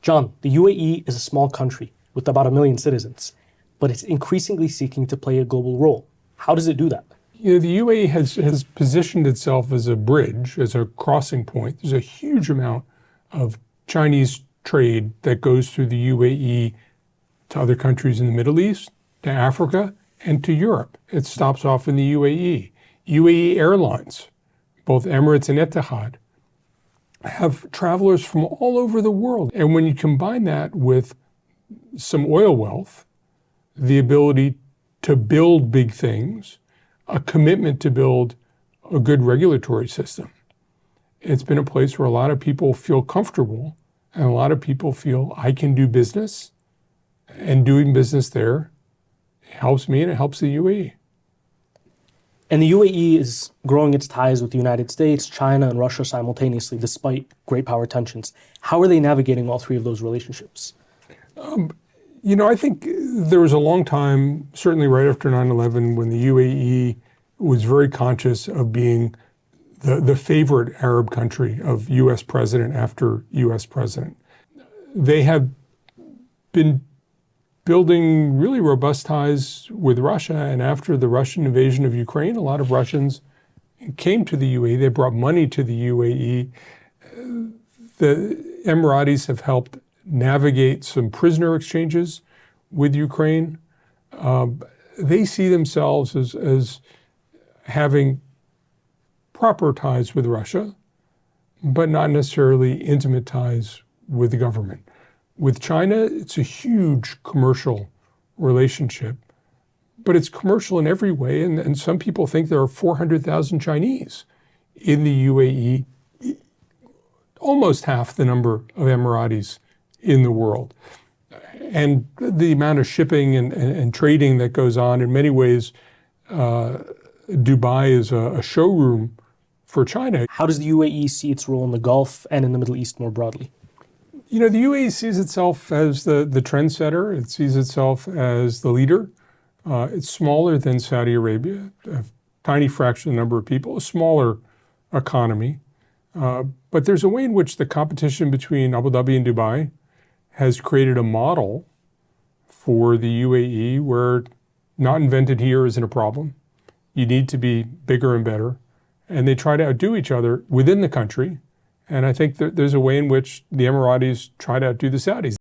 John, the UAE is a small country with about 1 million citizens, but it's increasingly seeking to play a global role. How does it do that? The UAE has positioned itself as a bridge, as a crossing point. There's a huge amount of Chinese trade that goes through the UAE to other countries in the Middle East, to Africa, and to Europe. It stops off in the UAE. UAE Airlines, both Emirates and Etihad, have travelers from all over the world. And when you combine that with some oil wealth, the ability to build big things, a commitment to build a good regulatory system, it's been a place where a lot of people feel comfortable and a lot of people feel I can do business, and doing business there helps me and it helps the UAE. And the UAE is growing its ties with the United States, China, and Russia simultaneously, despite great power tensions. How are they navigating all three of those relationships? I think there was a long time, certainly right after 9/11, when the UAE was very conscious of being the favorite Arab country of U.S. president after U.S. president. They have been building really robust ties with Russia, and after the Russian invasion of Ukraine, a lot of Russians came to the UAE. They brought money to the UAE. The Emiratis have helped navigate some prisoner exchanges with Ukraine. They see themselves as having proper ties with Russia, but not necessarily intimate ties with the government. With China, it's a huge commercial relationship, but it's commercial in every way. And some people think there are 400,000 Chinese in the UAE, almost half the number of Emiratis in the world. And the amount of shipping and trading that goes on, in many ways, Dubai is a showroom for China. How does the UAE see its role in the Gulf and in the Middle East more broadly? The UAE sees itself as the trendsetter. It sees itself as the leader. It's smaller than Saudi Arabia, a tiny fraction of the number of people, a smaller economy. But there's a way in which the competition between Abu Dhabi and Dubai has created a model for the UAE where not invented here isn't a problem. You need to be bigger and better. And they try to outdo each other within the country. And I think that there's a way in which the Emiratis try to outdo the Saudis.